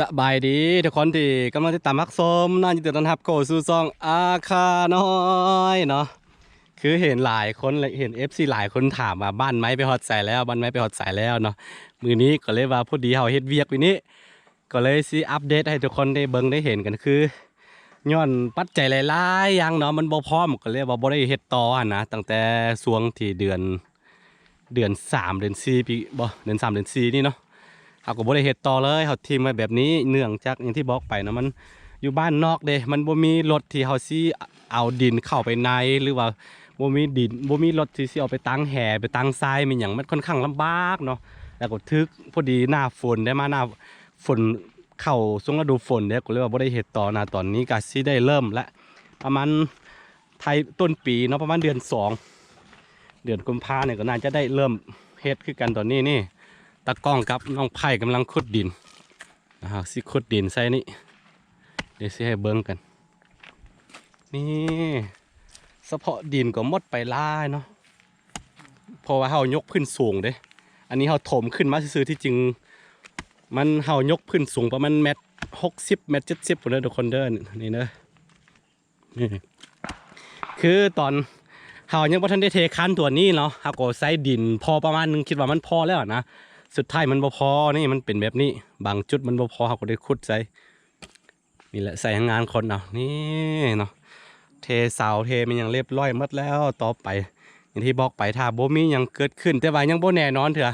สบายดีทุกคนที่กำลังติดตามรักส้มน่าจะตื่นต้อนรับโกสู่ซองอาคาน้อยเนาะคือเห็นหลายคนเห็น FC หลายคนถามว่าบ้านไม้ไปฮอดใส่แล้วบ้านไม้ไปฮอดใส่แล้วเนาะมือนี้ก็เลยว่าพอดีเฮาเฮ็ดเวียกวันนี้ก็เลยสิอัปเดตให้ทุกคนได้เบิ่งได้เห็นกันคือย้อนปัจจัยหลายๆอย่างเนาะมันบ่พร้อมก็เลยว่าบ่ได้เฮ็ดต่อหั่นนะตั้งแต่ช่วงที่เดือน3เดือน4ปีบ่เดือน3เดือน4นี่เนาะ เขาก็บ่ได้เฮ็ดต่อเลยเขาทิ้งไว้แบบนี้เนื่องจากอย่างที่บอกไปนะมันอยู่บ้านนอกเด้มันบ่มีรถที่เขาสิเอาดินเข้าไปในหรือว่าบ่มีดินบ่มีรถที่สิเอาไปตั้งแห่ไปตั้งทรายมันหยังมันค่อนข้างลำบากเนาะแล้วก็ทึกพอดีหน้าฝนได้มาหน้าฝนเข้าช่วงฤดูฝนเด้ก็เลยว่าบ่ได้เฮ็ดต่อนะตอนนี้ก็สิได้เริ่มและประมาณไทยต้นปีเนาะประมาณเดือน2เดือนกุมภาเนี่ยก็น่าจะได้เริ่มเฮ็ดคือกันตอนนี้นี่ ตะกล้องกับน้องไผ่กำลังขุดดินนะครับสิขุดดินใส่นี่เดี๋ยวสิให้เบิ้งกันนี่เฉพาะดินก็หมดไปล่าเนาะเพราะว่าเฮายกพื้นสูงเด้อันนี้เฮาถมขึ้นมาซื่อๆที่จริงมันเฮายกพื้นสูงประมาณ1.60 1.70พุ่นเด้อทุกคนเด้อนี่เด้อนี่คือตอนเฮายังบ่ทันได้เทคันตัวนี้เนาะเฮาก็ใส่ดินพอประมาณนึงคิดว่ามันพอแล้วนะสุดท้ายมันบ่พอนี่มันเป็นแบบนี้บางจุดมันบ่พอเขาก็ได้ขุดใส่นี่แหละใส่งานคนเอานี่เนาะเทเสาเทมันยังเรียบร้อยหมดแล้วต่อไปอย่างที่บอกไปถ้าบ่มียังเกิดขึ้นแต่ว่ายังบ่แน่นอนเถอะ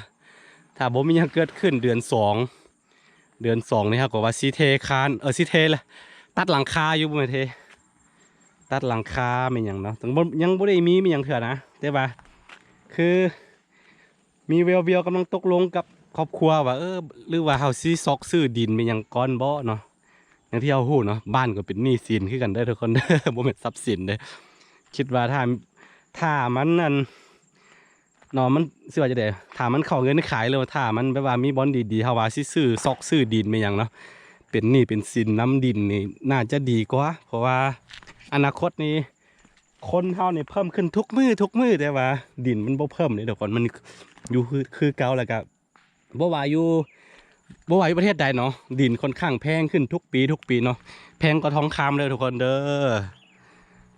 ถ้าบ่มียังเกิดขึ้นเดือน 2นี่ครับก็ว่าสิเทคานสิเทละตัดหลังคาอยู่บ่แม่นเทตัดหลังคาเป็นหยังเนาะถึงบ่ยังบ่ได้มีหยังเถอะนะแต่ว่าคือมีเวลกำลังตกลงกับครอบครัวว่าหรือว่าเฮาสิซอกซื้อดินเป็นหยังก่อนบ่เนาะอย่างที่เฮาฮู้เนาะบ้านก็เป็นหนี้สินคือกันเด้อทุกคนเด้อ บ่แม่นทรัพย์สินเด้อคิดว่าถ้ามันนั่นเนาะมันสิว่าจะได้ถ้ามันเข้าเงินขายเลยถ้ามันแบบว่ามีบ่อนดีๆเฮาว่าสิซื้อซอกซื้อดินเป็นหยังเนาะเป็นหนี้เป็นสินน้ำดินนี่น่าจะดีกว่าเพราะว่าอนาคตนี้คนเฮานี่เพิ่มขึ้นทุกมื้อแต่ว่าดินมันบ่เพิ่มนี่ทุกคนมันอยู่คือเก่าแล้วก็บ่ว่าอยู่ประเทศใดเนาะดินค่อนข้างแพงขึ้นทุกปีเนาะแพงกว่าทองคำเลยทุกคนเด้อ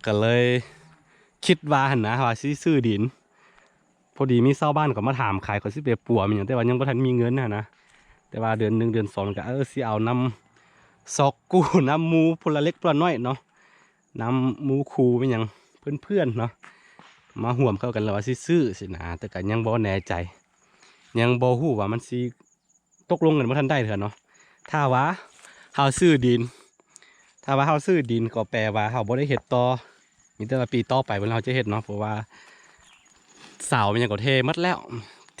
ก็เลยคิดว่าหั่นนะว่าสิซื้อดินพอดีมีชาวบ้านก็มาถามขายก็สิไปปัวมันหยังแต่ว่ายังบ่ทันมีเงินนะแต่ว่าเดือน1เดือน2ก็สิเอานำซอกกู้น้ำหมูพลเล็กพลน้อยเนาะน้ำหมูคูเป็นหยังเพื่อนๆเนาะมาห่วมเข้ากันแล้วว่าสิซื้อสินะแต่ก็ยังบ่แน่ใจยังบ่ฮู้ว่ามันสิตกลงกันบ่ทันได้เถอะเนาะถ้าว่าเฮาซื้อดินก็แปลว่าเฮาบ่ได้เฮ็ดต่อมีแต่ว่าปีต่อไปเวลาเราจะเฮ็ดเนาะเพราะว่าเสามันยังก็เทหมดแล้ว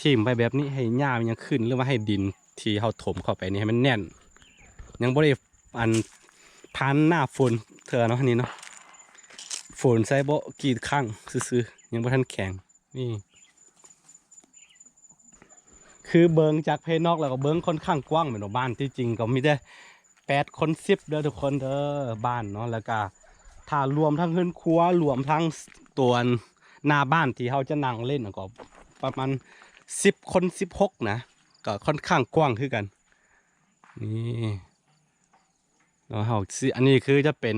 ทิ่มไปแบบนี้ให้หญ้ามันยังขึ้นหรือว่าให้ดินที่เฮาถมเข้าไปนี่ให้มันแน่นยังบ่ได้อันพันหน้าฝนเถอะเนาะนี่เนาะฝนใส่บ่กี่ครั้งซื่อๆยังบ่ทันแข็งนี่คือเบิงจากภายนอกแล้วก็เบิงค่อนข้างกว้างเหมือนบ้านที่จริงก็มีแต่8 คน10เด้อทุกคนเด้อบ้านเนาะแล้วก็ถ้ารวมทั้งเฮือนครัวรวมทั้งตัวหน้าบ้านที่เขาจะนั่งเล่นก็ประมาณ10 คน16นะก็ค่อนข้างกว้างคือกันนี่แล้วเฮาสิอันนี้คือจะเป็น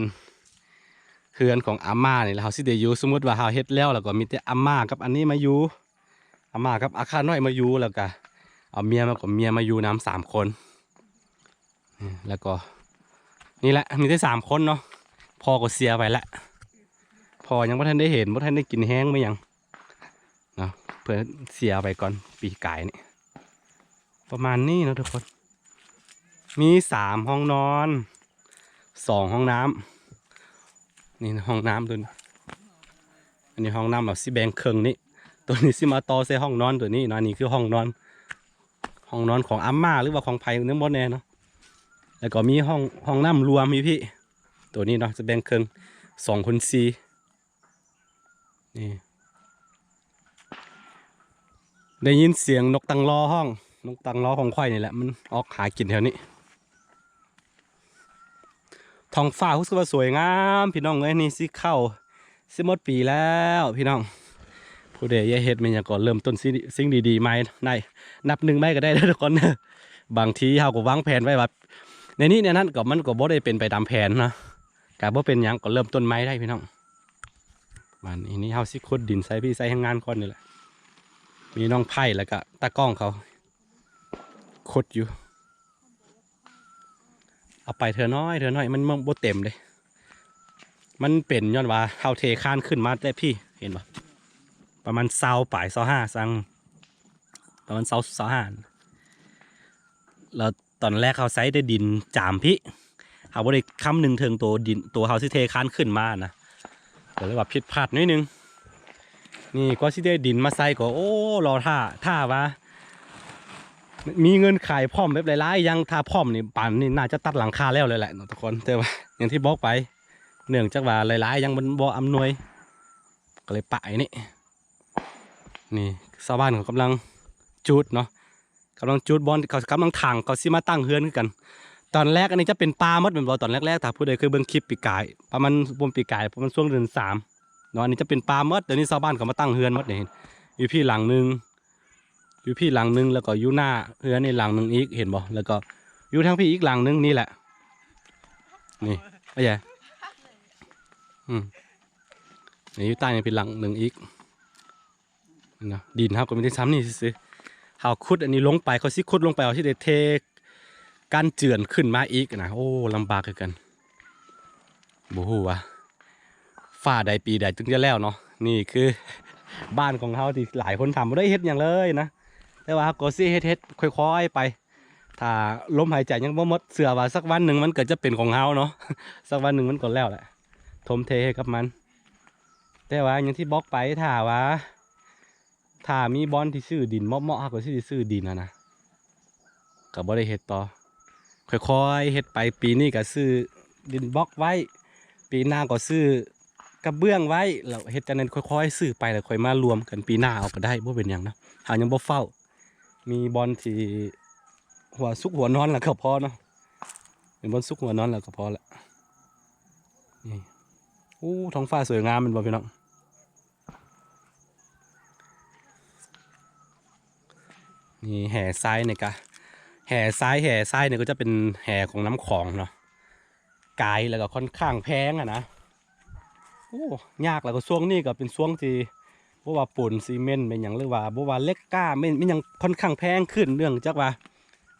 เฮือนของอาม่านี่แหละเฮาสิได้อยู่สมมุติว่าเฮาเฮ็ดแล้วก็มีแต่อาม่ากับอันนี้มาอยู่อาม่ากับอาคาน้อยมาอยู่แล้วก็เอาเมียมากับเมียมาอยู่น้ำ3 คนแล้วก็นี่แหละมีได้3 คนเนาะพ่อก็เสียไปละพ่อยังไม่ทันได้เห็นไม่ทันได้กินแห้งไม่ยังเนาะเพื่อเสียไปก่อนปีกายนี่ประมาณนี้นะทุกคนมี3 ห้องนอน2 ห้องน้ำนี่ห้องน้ำตัวนี้อันนี้ห้องน้ำแบบสิแบงเครื่องนี้ตัวนี้สิมาต่อใส่ห้องนอนตัวนี้นะนี่คือห้องนอนของอาม่าหรือว่าของไผ่เนื้อมดแน่เนาะแล้วก็มีห้องน้ำรวมมีพี่ตัวนี้เนาะจะแบ่งเครื่อง2 คน4นี่ได้ยินเสียงนกตังล้อของควายนี่แหละมันออกหากินแถวนี้ท้องฟ้ารู้สึกว่าสวยงามพี่น้องเอ้ยนี่สิเข้าสิหมดปีแล้วพี่น้องผู้ใดอยากเฮ็ดมันอยากก่อนเริ่มต้นสิ่งดีๆใหม่ได้นับ1 ไม่ก็ได้ทุกคนบางทีเฮาก็วางแผนไว้ว่า ในนี้ในนั้นก็มันก็บ่ได้เป็นไปตามแผนนะก็บ่เป็นหยังก็เริ่มต้นไม้ได้พี่น้องมันนี่เฮาสิขุดดินใส่พี่ใส่ให้งานก่อนนี่แหละมีน้องไผ่แล้วก็ตากล้องเขาขุดอยู่เอาไปเธอน้อยมันบ่เต็มเลยมันเป็นย้อนว่าเฮาเทคานขึ้นมาได้พี่เห็นปะประมาณ20ปลาย25สังประมาณ25แล้วตอนแรกเขาใช้ได้ดินจามพี่เขาบ่ได้ค้ำหนึ่งเทิงตัวดินตัวเขาสิเทคานขึ้นมานะก็เลยว่าผิดพลาดนิดนึงนี่ก็สิได้ดินมาใส่ก็โอ้รอท่าว่ามีเงินขายพร้อมแบบหลายๆยังถ้าพร้อมนี่ป่านนี่น่าจะตัดหลังคาแล้วเลยแหละทุกคนแต่ว่าอย่างที่บอกไปเนื่องจากว่าหลายๆยังมันบ่อำนวยก็เลยปะนี่ชาวบ้านเขากำลังจูดเนาะกำลังจูดบอลเขากำลังถังเขาซิมาตั้งเฮือนกัน ตอนแรกอันนี้จะเป็นปลาหมดเหมือนบอตอนแรกๆถ้าผู้ใดเคยเบิ่งคลิปปีกายประมาณปีกายประมาณช่วงเดือน3เนาะอันนี้จะเป็นปลาหมดเดี๋ยวนี้ชาวบ้านเขามาตั้งเฮือนหมดเนี่ยอยู่พี่หลังนึงแล้วก็อยู่หน้าเฮือนนี่หลังนึงอีกเห็นบ่แล้วก็อยู่ทางพี่อีกหลังนึงนี่แหละนี่ไอ้ใหญ่นี่อยู่ใต้นี่เป็นหลังนึงอีกนะดินครับก็ไม่ได้ซ้ำนี่ซื้อเขาขุดอันนี้ลงไปเขาซิขุดลงไปเอาที่เดเทการเจือนขึ้นมาอีกนะโอ้ลำบากกันบูฮูวะฝ่าใดปีใดจึงจะแล้วเนาะนี่คือบ้านของเขาที่หลายคนทำไม่ได้เฮ็ดอย่างเลยนะแต่ว่าก็ซี่เฮ็ดค่อยๆไปถ้าลมหายใจยังบ่หมดเสือว่าสักวันหนึ่งมันเกิดจะเป็นของเขาเนาะสักวันหนึ่งมันก็แล้วแหละทมเทให้กับมันแต่ว่าอย่างที่บอกไปถ้ามีบอลที่ซื้อดินเหมาะๆก็ซื้อดินนะก็บ่ได้เฮ็ดต่อค่อยๆเฮ็ดไปปีนี้ก็ซื้อดินบล็อกไว้ปีหน้าก็ซื้อกระเบื้องไว้แล้วเฮ็ดจังนั้นค่อยๆซื้อไปแล้วค่อยมารวมกันปีหน้าเอาก็ได้บ่เป็นหยังนะหายังบ่เฝ้ามีบอลที่หัวซุกหัวนอนแล้วก็พอเนาะเป็นบอลซุกหัวนอนแล้วก็พอละนี่ท้องฟ้าสวยงามเป็นบ่พี่น้องนี่แห่ทรายเนี่ยกะแห่ทรายเนี่ยก็จะเป็นแห่ของน้ำของเนาะไกลแล้วก็ค่อนข้างแพงอะนะยากแล้วก็ช่วงนี้ก็เป็นช่วงที่บ่ว่าปูนซีเมนต์เป็นอย่างหรือว่าบ่ว่าเหล็กกล้ามันยังค่อนข้างแพงขึ้นเนื่องจากว่า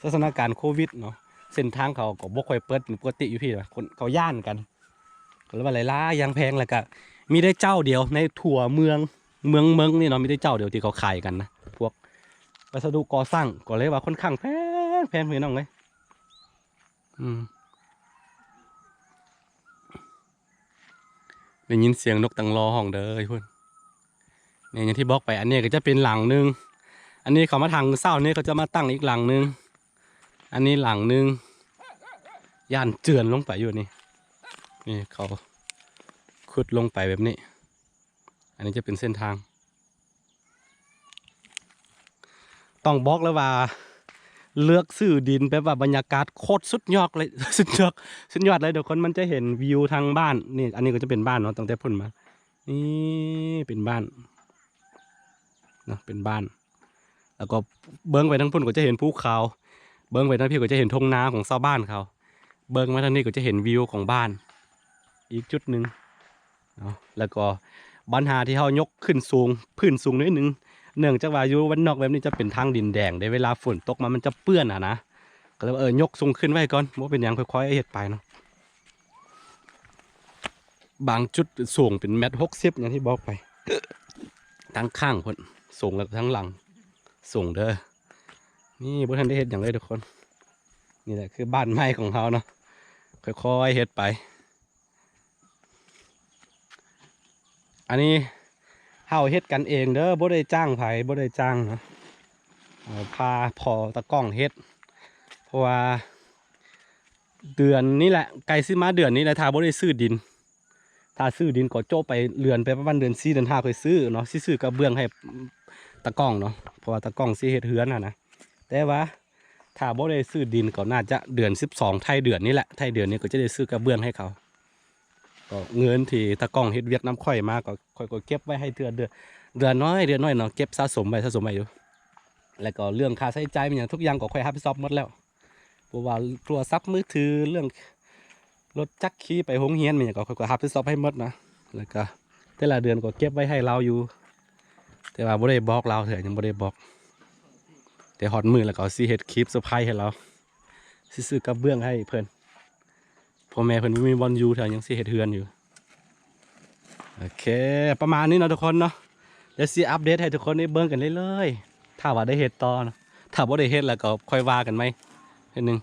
สถานการณ์โควิดเนาะเส้นทางเขาก็บ่ค่อยเปิดปกติอยู่พี่คนเขาย่านกันก็เลยว่าหลายๆยังแพงแล้วก็มีได้เจ้าเดียวในทั่วเมืองนี่เนาะมีได้เจ้าเดียวที่เขาขายกันนะพวกวัสดุก่อสร้างก็เลยว่าค่อนข้างแพงพี่น้องเลยได้ยินเสียงนกตังรอห้องเด้อพุ่นเนี่ยอย่างที่บอกไปอันนี้ก็จะเป็นหลังนึงอันนี้เขามาทางเศร้านี่เขาจะมาตั้งอีกหลังนึงอันนี้หลังนึงย่านเจือนลงไปอยู่นี่เขาขุดลงไปแบบนี้อันนี้จะเป็นเส้นทางต้องบอกแล้วว่าเลือกซื้อดินแบบว่าบรรยากาศโคตรสุดยอดเลย สุดยอดเลยเดี๋ยวคนมันจะเห็นวิวทางบ้านนี่อันนี้ก็จะเป็นบ้านเนาะตั้งแต่พุ่นมานี่เป็นบ้านเนาะเป็นบ้านแล้วก็เบิ้งไปทั้งพุ่นก็จะเห็นภูเขาเบิ้งไปทั้งพี่ก็จะเห็นทุ่งนาของชาวบ้านเขาเบิ้งมาทางนี้ก็จะเห็นวิวของบ้านอีกจุดหนึ่งเนาะแล้วก็ปัญหาที่เขายกขึ้นสูงพื้นสูงนิดนึงเนื่องจากว่าอยู่วันนอกแบบนี้จะเป็นทางดินแดงได้เวลาฝนตกมันจะเปื้อนนะก็เลยยกสูงขึ้นไว้ก่อนว่าเป็นอย่างค่อยๆเฮ็ดไปเนาะบางจุดสูงเป็น1.60 เมตรอย่างที่บอกไปทั้งข้างคนสูงแล้วทั้งหลังสูงเด้อนี่พวกท่านได้เฮ็ดอย่างไรทุกคนนี่แหละคือบ้านไม้ของเขาเนาะค่อยๆเฮ็ดไปอันนี้เฮาเฮ็ดกันเองเด้อบ่ได้จ้างไผบ่ได้จ้างนะพาพอตะก้องเฮ็ดเพราะว่าเดือนนี้แหละไกลซื้อมาเดือนนี้แหละถ้าบ่ได้ซื้อดินถ้าซื้อดินก็โจไปเรือนไปประมาณเดือน4เดือน5ค่อยซื้อเนาะสิซื้อกระเบื้องให้ตะก้องเนาะเพราะว่าตะก้องสิเฮ็ดเฮือนนะแต่ว่าถ้าบ่ได้ซื้อดินก็น่าจะเดือน12ไทยเดือนนี้แหละไทยเดือนนี้ก็จะได้ซื้อกระเบื้องให้เขาก็เงินที่ตะก้องเฮ็ดเวียกน้ำข่อยมาก็ค่อยเก็บไว้ให้เดือนน้อยเนาะเก็บสะสมไปอยู่แล้วก็เรื่องค่าใช้จ่ายมันอย่างทุกอย่างก็ค่อยรับผิดชอบหมดแล้วผ บ่ว่าโทรศัพท์มือถือเรื่องรถจักรขี่ไปโรงเรียนมันหยังก็ค่อยก็รับผิดชอบให้หมดนะแล้วก็แต่ละเดือนก็เก็บไว้ให้เราอยู่แต่ว่าบ่ได้บอกเราเถอะยังบ่ได้บอกแต่ฮอดมื้อแล้วก็สิเฮ็ดคลิปเซอร์ไพรส์ให้เราสิซื้อกระเบื้องให้เพิ่นพ่อแม่เพิ่นบ่มีบ่อนอยู่แถวยังสิเฮ็ดเฮือนอยู่โอเคประมาณนี้เนาะทุกคนเนาะเดี๋ยวสิอัปเดตให้ทุกคนได้เบิ่งกันเรื่อยๆถ้าว่าได้เฮ็ดต่อเนาะถ้าบ่ได้เฮ็ดแล้วก็ค่อยว่ากันไหมทีนึง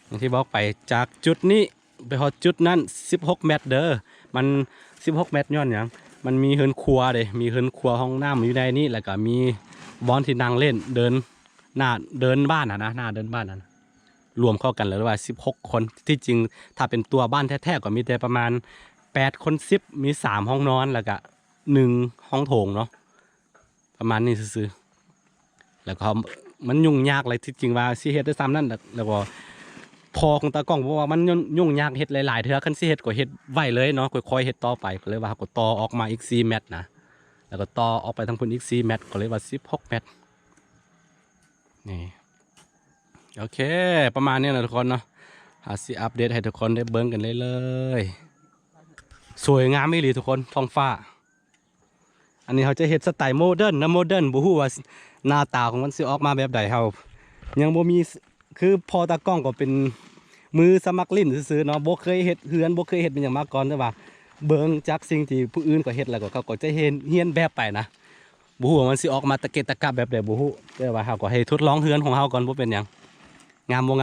อย่างที่บอกไปจากจุดนี้ไปฮอดจุดนั้น16 เมตรเด้อมัน16 เมตรย้อนหยังมันมีเฮือนครัวเด้มีเฮือนครัวห้องน้ำอยู่ในนี้แล้วก็มีบอนที่นั่งเล่นเดินหน้าเดินบ้านนะหน้าเดินบ้านนะรวมเข้ากันเลยว่า16 คนที่จริงถ้าเป็นตัวบ้านแท้ๆก็มีแต่ประมาณ8 คน10มี3 ห้องนอนแล้วก็1 ห้องโถงเนาะประมาณนี้ซื่อๆแล้วก็มันยุ่งยากเลยที่จริงว่าสิเฮ็ดได้ซ้ำนั่นแล้วก็พอของตากล้องบอกว่ามันยุ่งยากเฮ็ดหลายๆเทื่อคันสิเฮ็ดก็เฮ็ดไว้เลยเนาะค่อยๆเฮ็ดต่อไปก็เลยว่าก็ต่อออกมาอีก4 เมตรนะแล้วก็ต่อออกไปทางพุ่นอีก4 เมตรก็เลยว่า16 เมตรนี่โอเคประมาณนี้นะทุกคนเนาะสิอัปเดตให้ทุกคนได้เบิ่งกันเลยๆสวยงามอีหลีทุกคนท้องฟ้าอันนี้เขาจะเฮ็ดสไตล์โมเดิร์นนะโมเดิร์นบ่ฮู้ว่าหน้าตาของมันสิออกมาแบบใดเฮายังบ่มีคือพอตากล้องก็เป็นมือสมัครลิ้นซื่อๆเนาะบ่เคยเฮ็ดเฮือนบ่เคยเฮ็ดเป็นหยังมาก่อนแต่ว่าเบิ่งจากสิ่งที่ผู้อื่นก็เฮ็ดแล้วก็เขาก็จะเฮียนแบบไปนะบ่ฮู้ว่ามันสิออกมาตะเกะตะกะแบบใดบ่ฮู้แต่ว่าเฮาก็ให้ทดลองเฮือนของเฮาก่อนบ่เป็นหยังงามบ่